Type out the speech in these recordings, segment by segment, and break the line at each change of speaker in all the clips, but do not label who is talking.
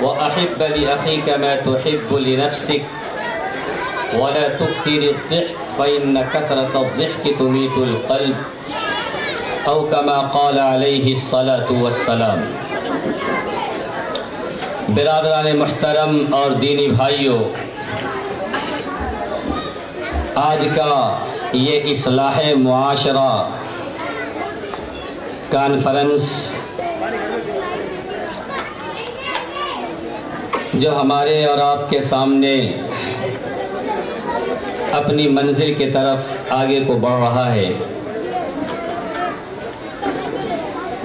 وأحب لأخيك ما تحب لنفسك ولا تكثر الضحك فإن كثرة الضحك تميت القلب أو كما قال عليه الصلاة والسلام۔ برادران محترم اور دینی بھائیوں، آج کا یہ اصلاح معاشرہ کانفرنس جو ہمارے اور آپ کے سامنے اپنی منزل کی طرف آگے کو بڑھ رہا ہے،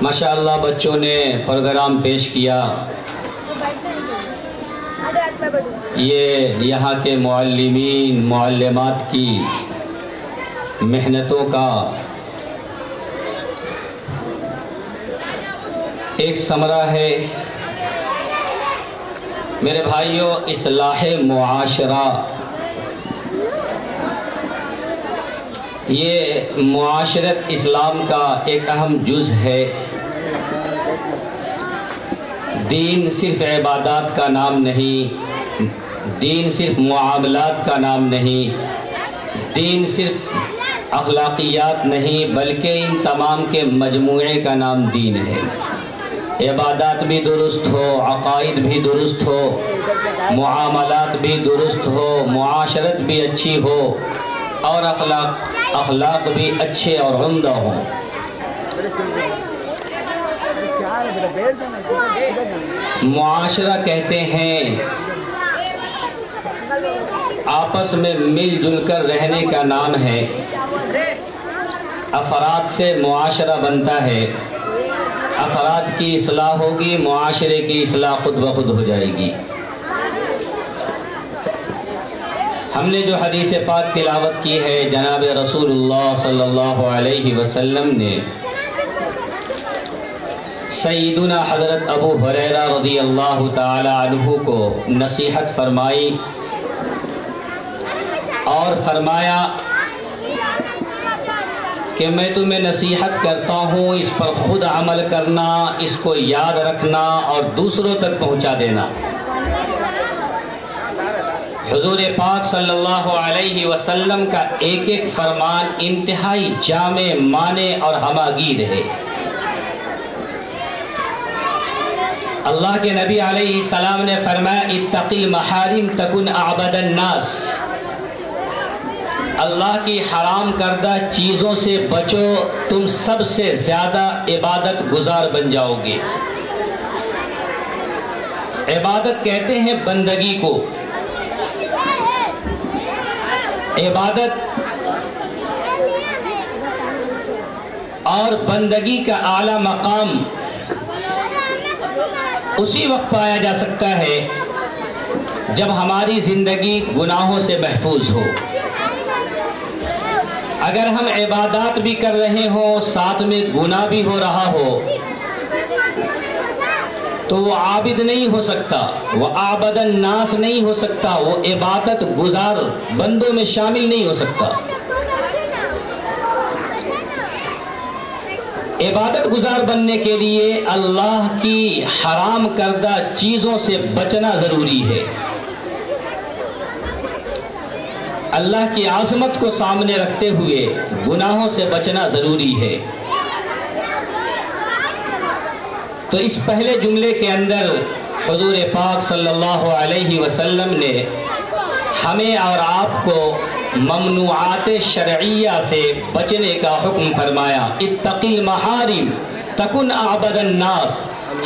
ماشاءاللہ بچوں نے پروگرام پیش کیا۔ یہ یہاں کے معلمین معلمات کی محنتوں کا ایک ثمرہ ہے۔ میرے بھائیوں، اصلاح معاشرہ یہ معاشرت اسلام کا ایک اہم جز ہے۔ دین صرف عبادات کا نام نہیں، دین صرف معاملات کا نام نہیں، دین صرف اخلاقیات نہیں، بلکہ ان تمام کے مجموعے کا نام دین ہے۔ عبادات بھی درست ہو، عقائد بھی درست ہو، معاملات بھی درست ہو، معاشرت بھی اچھی ہو اور اخلاق بھی اچھے اور عمدہ ہوں۔ معاشرہ کہتے ہیں آپس میں مل جل کر رہنے کا نام ہے۔ افراد سے معاشرہ بنتا ہے، افراد کی اصلاح ہوگی، معاشرے کی اصلاح خود بخود ہو جائے گی۔ ہم نے جو حدیث پاک تلاوت کی ہے، جناب رسول اللہ صلی اللہ علیہ وسلم نے سیدنا حضرت ابو ہریرہ رضی اللہ تعالی عنہ کو نصیحت فرمائی اور فرمایا کہ میں تمہیں نصیحت کرتا ہوں، اس پر خود عمل کرنا، اس کو یاد رکھنا اور دوسروں تک پہنچا دینا۔ حضور پاک صلی اللہ علیہ وسلم کا ایک ایک فرمان انتہائی جامع معنی اور ہماگیر ہے۔ اللہ کے نبی علیہ السلام نے فرمایا اتق المحارم تکن اعبد الناس، اللہ کی حرام کردہ چیزوں سے بچو، تم سب سے زیادہ عبادت گزار بن جاؤ گے۔ عبادت کہتے ہیں بندگی کو، عبادت اور بندگی کا اعلیٰ مقام اسی وقت پایا جا سکتا ہے جب ہماری زندگی گناہوں سے محفوظ ہو۔ اگر ہم عبادات بھی کر رہے ہوں، ساتھ میں گناہ بھی ہو رہا ہو، تو وہ عابد نہیں ہو سکتا، وہ عابد الناس نہیں ہو سکتا، وہ عبادت گزار بندوں میں شامل نہیں ہو سکتا۔ عبادت گزار بننے کے لیے اللہ کی حرام کردہ چیزوں سے بچنا ضروری ہے، اللہ کی عظمت کو سامنے رکھتے ہوئے گناہوں سے بچنا ضروری ہے۔ تو اس پہلے جملے کے اندر حضور پاک صلی اللہ علیہ وسلم نے ہمیں اور آپ کو ممنوعات شرعیہ سے بچنے کا حکم فرمایا۔ اتق المحارم تکن اعبد الناس،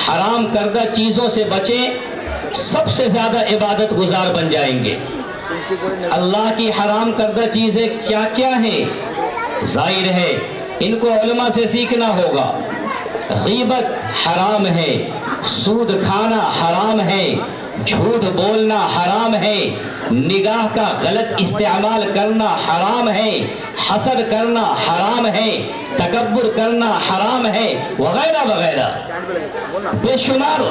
حرام کردہ چیزوں سے بچیں، سب سے زیادہ عبادت گزار بن جائیں گے۔ اللہ کی حرام کردہ چیزیں کیا کیا ہیں؟ ظاہر ہے ان کو علماء سے سیکھنا ہوگا۔ غیبت حرام ہے، سود کھانا حرام ہے، جھوٹ بولنا حرام ہے، نگاہ کا غلط استعمال کرنا حرام ہے، حسد کرنا حرام ہے، تکبر کرنا حرام ہے، وغیرہ وغیرہ بے شمار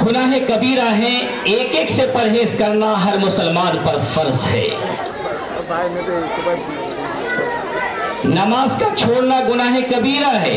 گناہ کبیرہ ہیں۔ ایک ایک سے پرہیز کرنا ہر مسلمان پر فرض ہے۔ نماز کا چھوڑنا گناہ کبیرہ ہے،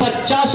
50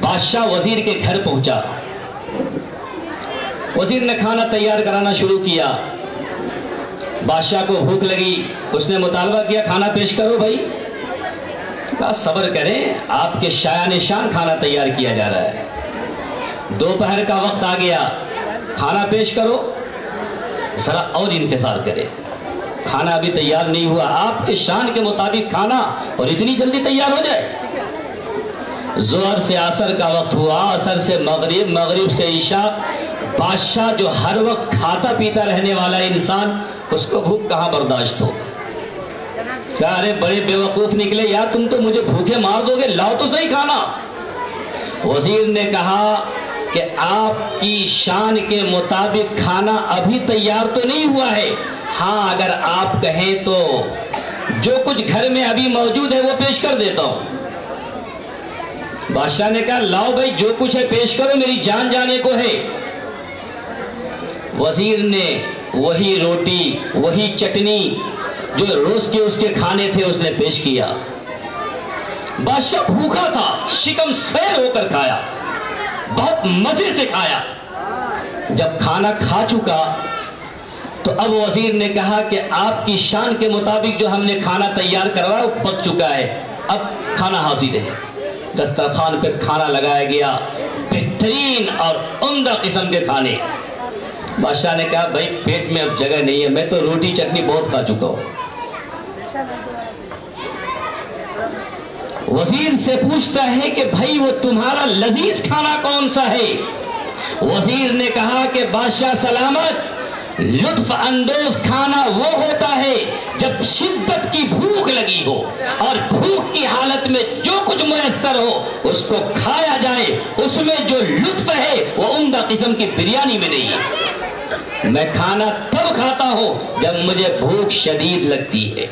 بادشاہ وزیر کے گھر پہنچا. وزیر نے کھانا تیار کرانا شروع کیا. بادشاہ کو بھوک لگی, اس نے مطالبہ کیا کھانا پیش کرو بھائی. کہا صبر کریں, آپ کے شایان شان کھانا تیار کیا جا رہا ہے. دوپہر کا وقت آ گیا, کھانا پیش کرو, ذرا اور انتظار کرے. کھانا ابھی تیار نہیں ہوا, آپ کے شان کے مطابق کھانا اور اتنی جلدی تیار ہو جائے. ظہر سے عصر کا وقت ہوا, عصر سے مغرب, مغرب سے عشاء. بادشاہ جو ہر وقت کھاتا پیتا رہنے والا انسان, اس کو بھوک کہاں برداشت ہو. کہا ارے بڑے بیوقوف نکلے یار, تم تو مجھے بھوکے مار دو گے, لاؤ تو صحیح کھانا. وزیر نے کہا کہ آپ کی شان کے مطابق کھانا ابھی تیار تو نہیں ہوا ہے, ہاں اگر آپ کہیں تو جو کچھ گھر میں ابھی موجود ہے وہ پیش کر دیتا ہوں. بادشاہ نے کہا لاؤ بھائی جو کچھ ہے پیش کرو, میری جان جانے کو ہے. وزیر نے وہی روٹی, وہی چٹنی جو روز کے اس کے کھانے تھے اس نے پیش کیا. بادشاہ بھوکا تھا, شکم سیر ہو کر کھایا, بہت مزے سے کھایا. جب کھانا کھا چکا تو اب وزیر نے کہا کہ آپ کی شان کے مطابق جو ہم نے کھانا تیار کروایا وہ پک چکا ہے, اب کھانا حاضر ہے. دسترخوان پہ کھانا لگایا گیا, بہترین اور عمدہ قسم کے کھانے. بادشاہ نے کہا بھائی پیٹ میں اب جگہ نہیں ہے, میں تو روٹی چٹنی بہت کھا چکا ہوں. وزیر سے پوچھتا ہے کہ بھائی وہ تمہارا لذیذ کھانا کون سا ہے؟ وزیر نے کہا کہ بادشاہ سلامت, لطف اندوز کھانا وہ ہوتا ہے جب شدت کی بھوک لگی ہو اور بھوک کی حالت میں جو کچھ میسر ہو اس کو کھایا جائے. اس میں جو لطف ہے وہ عمدہ قسم کی بریانی میں نہیں ہے. میں کھانا تب کھاتا ہوں جب مجھے بھوک شدید لگتی ہے.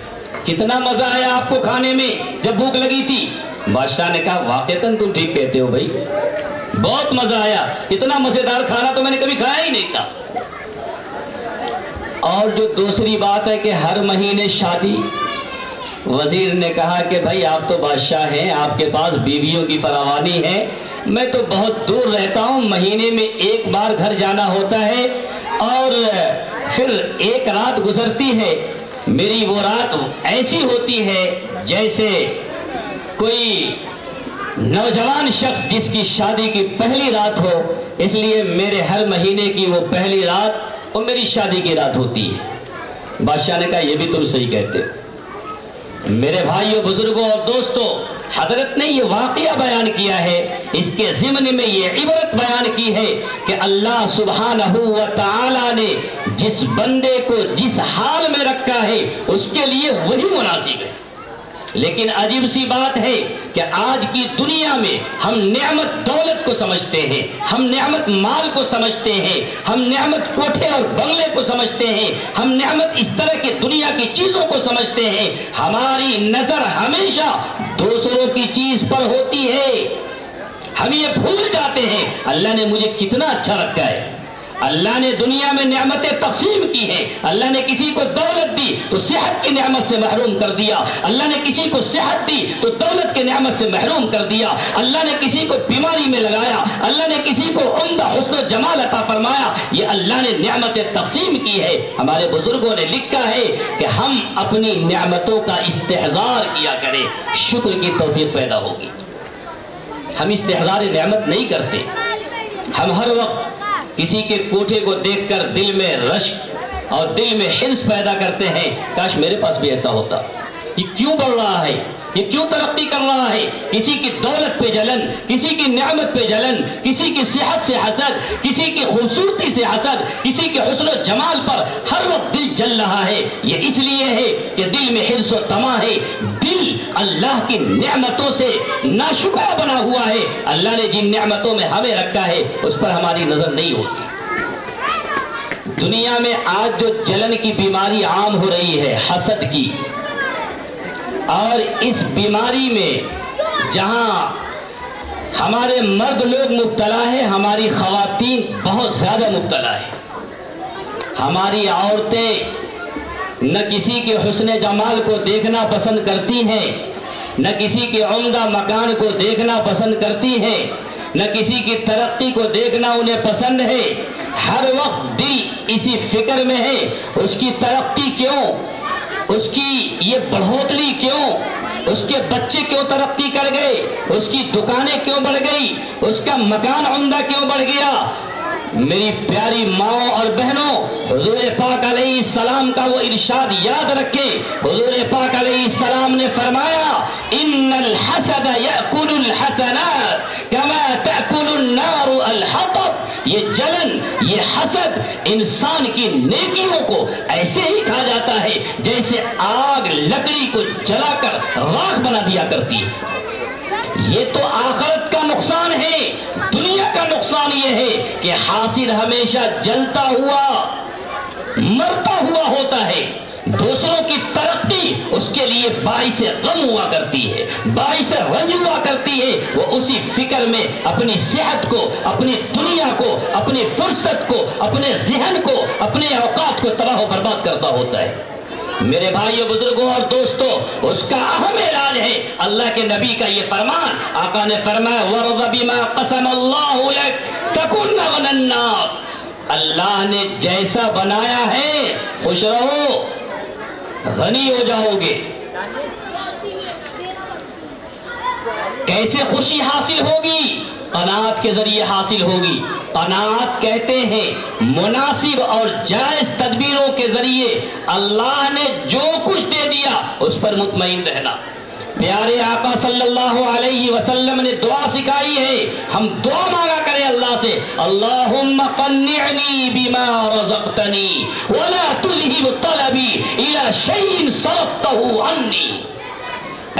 کتنا مزہ آیا آپ کو کھانے میں جب بھوک لگی تھی؟ بادشاہ نے کہا واقعتاً تم ٹھیک کہتے ہو بھائی, بہت مزہ آیا, اتنا مزیدار کھانا تو میں نے کبھی کھایا ہی نہیں تھا. اور جو دوسری بات ہے کہ ہر مہینے شادی. وزیر نے کہا کہ بھائی آپ تو بادشاہ ہیں, آپ کے پاس بیویوں کی فراوانی ہے, میں تو بہت دور رہتا ہوں, مہینے میں ایک بار گھر جانا ہوتا ہے اور پھر ایک رات گزرتی ہے. میری وہ رات ایسی ہوتی ہے جیسے کوئی نوجوان شخص جس کی شادی کی پہلی رات ہو, اس لیے میرے ہر مہینے کی وہ پہلی رات وہ میری شادی کی رات ہوتی ہے. بادشاہ نے کہا یہ بھی تم صحیح کہتے ہو. میرے بھائیوں, بزرگوں اور دوستوں, حضرت نے یہ واقعہ بیان کیا ہے, اس کے ضمن میں یہ عبرت بیان کی ہے کہ اللہ سبحانہ و تعالی نے جس بندے کو جس حال میں رکھا ہے اس کے لیے وہی مناسب ہے. لیکن عجیب سی بات ہے کہ آج کی دنیا میں ہم نعمت دولت کو سمجھتے ہیں, ہم نعمت مال کو سمجھتے ہیں, ہم نعمت کوٹھے اور بنگلے کو سمجھتے ہیں, ہم نعمت اس طرح کی دنیا کی چیزوں کو سمجھتے ہیں. ہماری نظر ہمیشہ دوسروں کی چیز پر ہوتی ہے. ہم یہ بھول جاتے ہیں اللہ نے مجھے کتنا اچھا رکھا ہے, اللہ نے دنیا میں نعمتیں تقسیم کی ہیں. اللہ نے کسی کو دولت دی تو صحت کی نعمت سے محروم کر دیا, اللہ نے کسی کو صحت دی تو دولت کی نعمت سے محروم کر دیا, اللہ نے کسی کو بیماری میں لگایا, اللہ نے کسی کو عمدہ حسن و جمال عطا فرمایا. یہ اللہ نے نعمتیں تقسیم کی ہے. ہمارے بزرگوں نے لکھا ہے کہ ہم اپنی نعمتوں کا استحضار کیا کریں, شکر کی توفیق پیدا ہوگی. ہم استحضار نعمت نہیں کرتے. ہم ہر وقت کسی کے کوٹھے کو دیکھ کر دل میں رشک اور دل میں حرص پیدا کرتے ہیں, کاش میرے پاس بھی ایسا ہوتا. یہ کیوں بڑھ رہا ہے, یہ کیوں ترقی کر رہا ہے؟ کسی کی دولت پہ جلن, کسی کی نعمت پہ جلن, کسی کی صحت سے حسد, کسی کی خوبصورتی سے حسد, کسی کے حسن و جمال پر ہر وقت دل جل رہا ہے. یہ اس لیے ہے کہ دل میں حرص و طمع ہے. دل اللہ کی نعمتوں سے ناشکرا بنا ہوا ہے. اللہ نے جن نعمتوں میں ہمیں رکھا ہے اس پر ہماری نظر نہیں ہوتی. دنیا میں آج جو جلن کی بیماری عام ہو رہی ہے, حسد کی, اور اس بیماری میں جہاں ہمارے مرد لوگ مبتلا ہیں, ہماری خواتین بہت زیادہ مبتلا ہیں. ہماری عورتیں نہ کسی کے حسن جمال کو دیکھنا پسند کرتی ہیں, نہ کسی کے عمدہ مکان کو دیکھنا پسند کرتی ہیں. نہ کسی کی ترقی کو دیکھنا انہیں پسند ہے. ہر وقت دل اسی فکر میں ہے اس کی ترقی کیوں, اس کی یہ بڑھوتری کیوں, اس کے بچے کیوں ترقی کر گئے, اس کی دکانیں کیوں بڑھ گئی, اس کا مکان عمدہ کیوں بڑھ گیا. میری پیاری ماؤں اور بہنوں, حضور پاک علیہ السلام کا وہ ارشاد یاد رکھیں. حضور پاک علیہ السلام نے فرمایا ان الحسد یأکل الحسنات کما تأکل النار الحطب. یہ جلن, یہ حسد انسان کی نیکیوں کو ایسے ہی کھا جاتا ہے جیسے آگ لکڑی کو جلا کر راکھ بنا دیا کرتی ہے. یہ تو آخرت کا نقصان ہے. دنیا کا نقصان یہ ہے کہ حاسد ہمیشہ جلتا ہوا مرتا ہوا ہوتا ہے. دوسروں کی ترقی اس کے لیے باعث غم ہوا کرتی ہے, باعث رنج ہوا کرتی ہے. وہ اسی فکر میں اپنی صحت کو, اپنی دنیا کو, اپنی فرصت کو, اپنے ذہن کو, اپنے اوقات کو تباہ و برباد کرتا ہوتا ہے. میرے بھائیو, بزرگوں اور دوستو, اس کا اہم علاج ہے اللہ کے نبی کا یہ فرمان. آقا نے فرمایا وَرْضَ بِمَا قَسَمَ اللَّهُ لَكَ تَكُنْ أَغْنَى النَّاسِ. اللہ نے جیسا بنایا ہے خوش رہو, غنی ہو جاؤ گے. کیسے خوشی حاصل ہوگی؟ قناعت کے ذریعے حاصل ہوگی. قناعت کہتے ہیں مناسب اور جائز تدبیروں کے ذریعے اللہ نے جو کچھ دے دیا اس پر مطمئن رہنا. پیارے آقا صلی اللہ علیہ وسلم نے دعا سکھائی ہے. ہم دعا مانگا کریں اللہ سے, اللہم قنعنی بما رزقتنی ولا تذہب طلبی الی شیء صرفتہ عنی.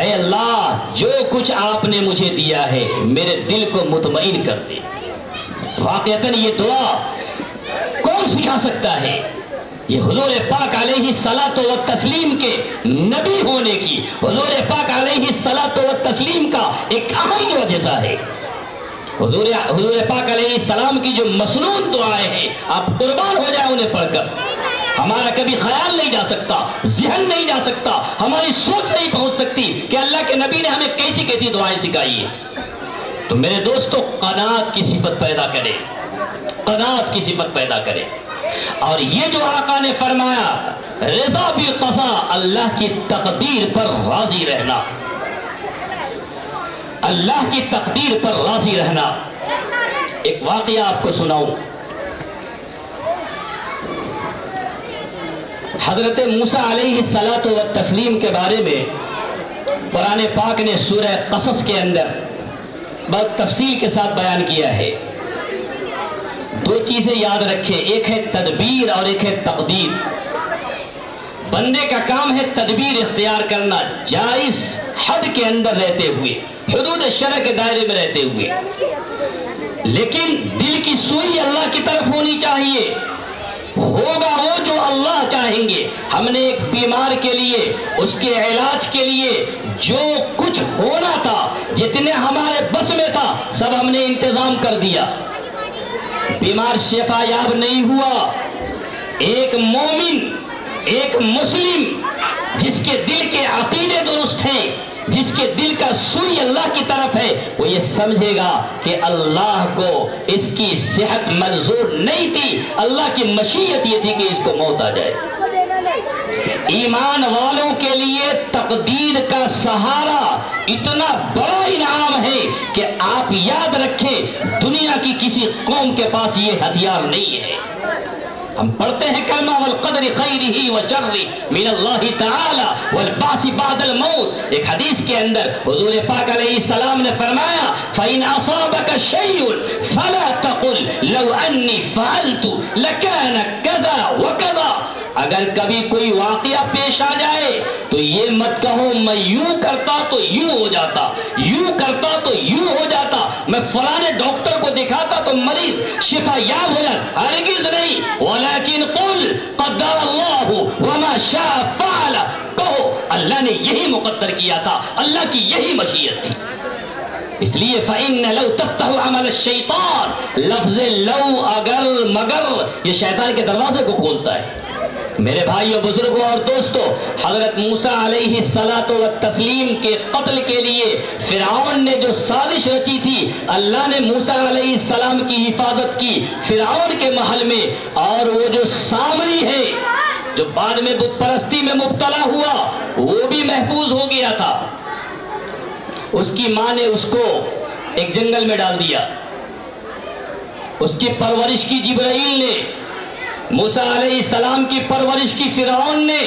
اے اللہ, جو کچھ آپ نے مجھے دیا ہے میرے دل کو مطمئن کر دے. واقعتاً یہ دعا کون سکھا سکتا ہے؟ یہ حضور پاک علیہ الصلاۃ والتسلیم کے نبی ہونے کی, حضور پاک علیہ الصلاۃ والتسلیم کا ایک اہم معجزہ ہے. حضور پاک علیہ السلام کی جو مسنون دعائیں ہیں, آپ قربان ہو جائیں انہیں پڑھ کر. ہمارا کبھی خیال نہیں جا سکتا, ذہن نہیں جا سکتا, ہماری سوچ نہیں پہنچ سکتی کہ اللہ کے نبی نے ہمیں کیسی کیسی دعائیں سکھائی ہیں. تو میرے دوستو, قناعت کی صفت پیدا کرے, قناعت کی صفت پیدا کرے. اور یہ جو آقا نے فرمایا رضا بالقضاء, اللہ کی تقدیر پر راضی رہنا, اللہ کی تقدیر پر راضی رہنا. ایک واقعہ آپ کو سناؤں. حضرت موسیٰ علیہ الصلاۃ والتسلیم کے بارے میں قرآن پاک نے سورہ قصص کے اندر بہت تفصیل کے ساتھ بیان کیا ہے. دو چیزیں یاد رکھیں, ایک ہے تدبیر اور ایک ہے تقدیر. بندے کا کام ہے تدبیر اختیار کرنا, جائز حد کے اندر رہتے ہوئے, حدود شرع کے دائرے میں رہتے ہوئے, لیکن دل کی سوئی اللہ کی طرف ہونی چاہیے. ہوگا وہ جو اللہ چاہیں گے. ہم نے ایک بیمار کے لیے, اس کے علاج کے لیے جو کچھ ہونا تھا, جتنے ہمارے بس میں تھا, سب ہم نے انتظام کر دیا. بیمار شفا یاب نہیں ہوا. ایک مومن, ایک مسلم جس کے دل کے عقیدے درست ہیں, جس کے دل کا سوئی اللہ کی طرف ہے, وہ یہ سمجھے گا کہ اللہ کو اس کی صحت منظور نہیں تھی, اللہ کی مشیت یہ تھی کہ اس کو موت آ جائے. ایمان والوں کے لیے تقدیر کا سہارا اتنا بڑا انعام ہے کہ آپ یاد رکھیں دنیا کی کسی قوم کے پاس یہ ہتھیار نہیں ہے. ہم پڑھتے ہیں کلمہ والقدر خیرہ وشرہ من اللہ تعالی والبعث بعد الموت. ایک حدیث کے اندر حضور پاک علیہ السلام نے فرمایا فَإِنْ أَصَابَكَ شَيْءٌ فَلَا تَقُلْ لَوْ أَنِّي فَعَلْتُ لَكَانَ كَذَا وَكَذَا. اگر کبھی کوئی واقعہ پیش آ جائے تو یہ مت کہو میں یوں کرتا تو یوں ہو جاتا, یوں کرتا تو یوں ہو جاتا, میں فلانے ڈاکٹر کو دکھاتا تو مریض شفا یاب ہو جاتا. ہرگز نہیں. ولیکن قل قدر اللہ وما شاء فعل. کہو اللہ نے یہی مقدر کیا تھا, اللہ کی یہی مشیت تھی. اس لیے فَإِنَّ لَوْ تَفْتَحُ عَمَلَ الشَّيْطَانِ, لفظ لو, اگر, مگر یہ شیطان کے دروازے کو کھولتا ہے. میرے بھائیوں، بزرگوں اور دوستوں، حضرت موسیٰ علیہ الصلاۃ والتسلیم کے قتل کے لیے فرعون نے جو سازش رچی تھی، اللہ نے موسیٰ علیہ السلام کی حفاظت کی فرعون کے محل میں، اور وہ جو سامری ہے جو بعد میں بت پرستی میں مبتلا ہوا وہ بھی محفوظ ہو گیا تھا۔ اس کی ماں نے اس کو ایک جنگل میں ڈال دیا، اس کی پرورش کی جبرائیل نے، موسیٰ علیہ السلام کی پرورش کی فرعون نے۔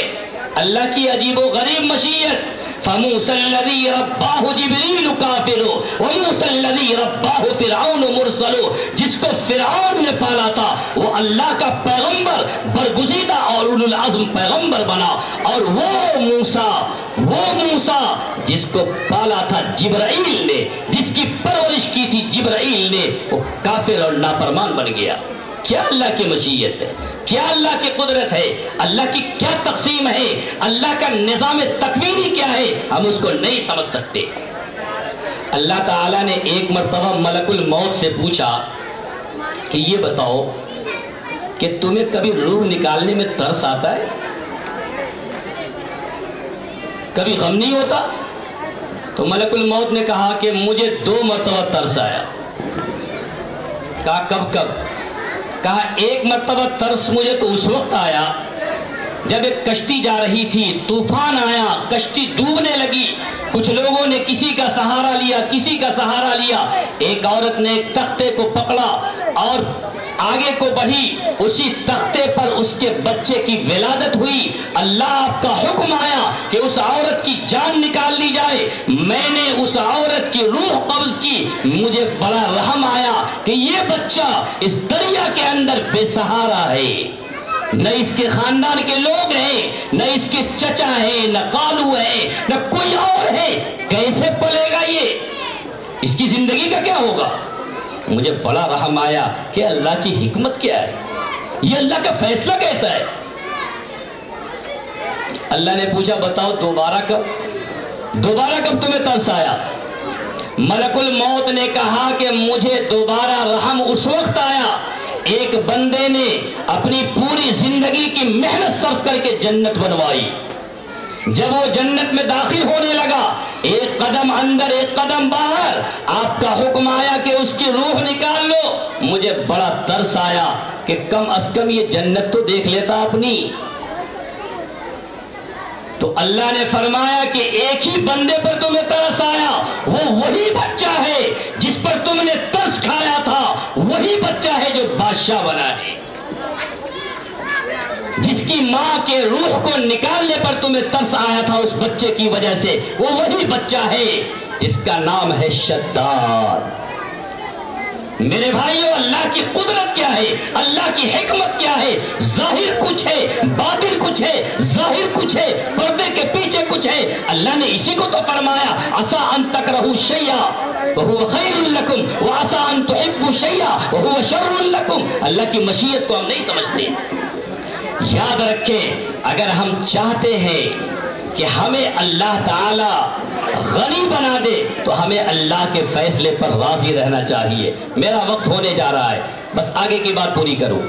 اللہ کی عجیب و غریب مشیت، فَمُوسَى الَّذِي رَبَّاهُ جِبْرِيلُ كَافِرٌ وَمُوسَى الَّذِي رَبَّاهُ فِرْعَوْنُ مُرْسَلٌ، جس کو فرعون نے پالا تھا وہ اللہ کا پیغمبر برگزیدہ اور اولو العزم پیغمبر بنا، اور وہ موسیٰ جس کو پالا تھا جبرائیل نے، جس کی پرورش کی تھی جبرائیل نے، وہ کافر اور نافرمان بن گیا۔ کیا اللہ کی مشیت ہے، کیا اللہ کی قدرت ہے، اللہ کی کیا تقسیم ہے، اللہ کا نظام تکوینی کیا ہے، ہم اس کو نہیں سمجھ سکتے۔ اللہ تعالیٰ نے ایک مرتبہ ملک الموت سے پوچھا کہ یہ بتاؤ کہ تمہیں کبھی روح نکالنے میں ترس آتا ہے؟ کبھی غم نہیں ہوتا؟ تو ملک الموت نے کہا کہ مجھے 2 مرتبہ ترس آیا۔ کہا کب؟ کہا ایک مرتبہ ترس مجھے تو اس وقت آیا جب ایک کشتی جا رہی تھی، طوفان آیا، کشتی ڈوبنے لگی، کچھ لوگوں نے کسی کا سہارا لیا، ایک عورت نے ایک تختے کو پکڑا اور آگے کو بڑھی، اسی تختے پر اس کے بچے کی ولادت ہوئی۔ اللہ کا حکم آیا کہ اس عورت کی جان نکال لی جائے، میں نے اس عورت کی روح قبض کی، مجھے بڑا رحم آیا کہ یہ بچہ اس دریا کے اندر بے سہارا ہے، نہ اس کے خاندان کے لوگ ہیں، نہ اس کے چچا ہیں، نہ خالو ہے، نہ کوئی اور ہے، کیسے پلے گا یہ، اس کی زندگی کا کیا ہوگا؟ مجھے بڑا رحم آیا کہ اللہ کی حکمت کیا ہے، یہ اللہ کا فیصلہ کیسا ہے۔ اللہ نے پوچھا بتاؤ دوبارہ کب تمہیں ترس آیا؟ ملک الموت نے کہا کہ مجھے دوبارہ رحم اس وقت آیا ایک بندے نے اپنی پوری زندگی کی محنت صرف کر کے جنت بنوائی، جب وہ جنت میں داخل ہونے لگا، ایک قدم اندر ایک قدم باہر، آپ کا حکم آیا کہ اس کی روح نکال لو، مجھے بڑا ترس آیا کہ کم از کم یہ جنت تو دیکھ لیتا اپنی۔ تو اللہ نے فرمایا کہ ایک ہی بندے پر تمہیں ترس آیا، وہ وہی بچہ ہے جس پر تم نے ترس کھایا تھا، وہی بچہ ہے جو بادشاہ بنا ہے، جس کی ماں کے روح کو نکالنے پر تمہیں ترس آیا تھا اس بچے کی وجہ سے، وہ وہی بچہ ہے جس کا نام ہے شداد۔ میرے بھائیوں، اللہ کی قدرت کیا ہے، اللہ کی حکمت کیا ہے، ظاہر کچھ ہے، باطن کچھ ہے، ظاہر کچھ ہے، پردے کے پیچھے کچھ ہے۔ اللہ نے اسی کو تو فرمایا عسیٰ ان تکرہوا شیئا وہو خیر لکم وعسیٰ ان تحبوا شیئا وہو شر لکم۔ اللہ کی مشیت کو ہم نہیں سمجھتے۔ یاد رکھیں، اگر ہم چاہتے ہیں کہ ہمیں اللہ تعالی غنی بنا دے تو ہمیں اللہ کے فیصلے پر راضی رہنا چاہیے۔ میرا وقت ہونے جا رہا ہے، بس آگے کی بات پوری کروں۔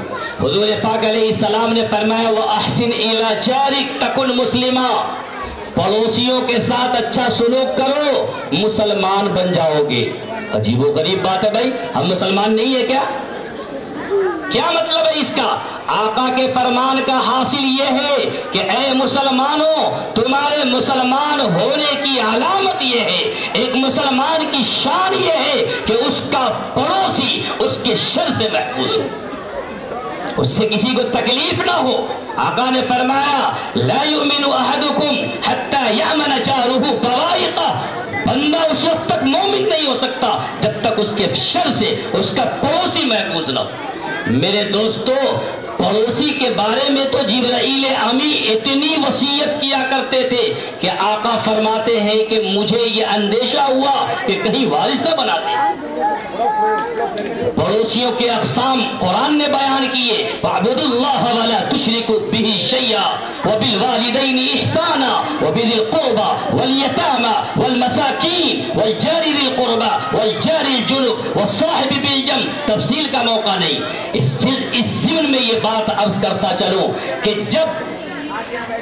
حضور پاک علیہ السلام نے فرمایا وَأَحْسِنْ إِلَىٰ جَارِكَ تَكُنْ مُسْلِمًا، پڑوسیوں کے ساتھ اچھا سلوک کرو، مسلمان بن جاؤ گے۔ عجیب و غریب بات ہے بھائی، ہم مسلمان نہیں ہیں کیا مطلب ہے اس کا؟ آقا کے فرمان کا حاصل یہ ہے کہ اے مسلمانوں، تمہارے مسلمان ہونے کی علامت یہ ہے، ایک مسلمان کی شان یہ ہے کہ اس کا پڑوسی اس کے شر سے محفوظ ہو، اس سے کسی کو تکلیف نہ ہو۔ آقا نے فرمایا لا یؤمن احدکم حتی یأمن جارہ بوائقہ، بندہ اس وقت تک مومن نہیں ہو سکتا جب تک اس کے شر سے اس کا پڑوسی محفوظ نہ ہو۔ میرے دوستو، پڑوسی کے بارے میں تو جبرائیل امی اتنی وصیت کیا کرتے تھے کہ آقا فرماتے ہیں کہ مجھے یہ اندیشہ ہوا کہ کہیں وارث نہ بنا دے۔ پڑوسیوں کے اقسام قرآن نے بیان کیے، فَاعْبُدُوا اللَّهَ وَلَا تُشْرِكُوا بِهِ شَيْئًا وَبِالْوَالِدَيْنِ إِحْسَانًا وَبِذِي الْقُرْبَى وَالْيَتَامَى وَالْمَسَاكِينِ وَالْجَارِ ذِي الْقُرْبَى وَالْجَارِ الْجُنُبِ وَالصَّاحِبِ بِالْجَنبِ۔ تفصیل کا موقع نہیں، اس ضمن میں یہ بات عرض کرتا چلوں کہ جب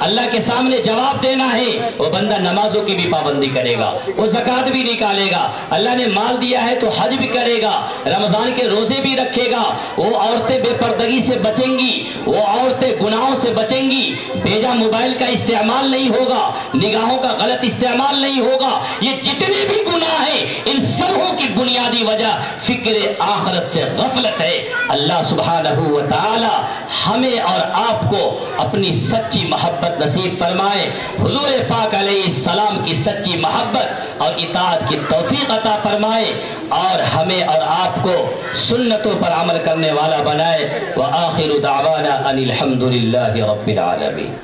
اللہ کے سامنے جواب دینا ہے، وہ بندہ نمازوں کی بھی پابندی کرے گا، وہ زکوٰۃ بھی نکالے گا، اللہ نے مال دیا ہے تو حج بھی کرے گا، رمضان کے روزے بھی رکھے گا، وہ عورتیں بے پردگی سے بچیں گی، وہ عورتیں گناہوں سے بچیں گی، بیجا موبائل کا استعمال نہیں ہوگا، نگاہوں کا غلط استعمال نہیں ہوگا۔ یہ جتنے بھی گناہ ہیں ان سبوں کی بنیادی وجہ فکر آخرت سے غفلت ہے۔ اللہ سبحانہ و تعالی ہمیں اور آپ کو اپنی سچی محبت نصیب فرمائے، حضور پاک علیہ السلام کی سچی محبت اور اطاعت کی توفیق عطا فرمائے، اور ہمیں اور آپ کو سنتوں پر عمل کرنے والا بنائے۔ وآخر دعوانا ان الحمد للہ رب العالمین۔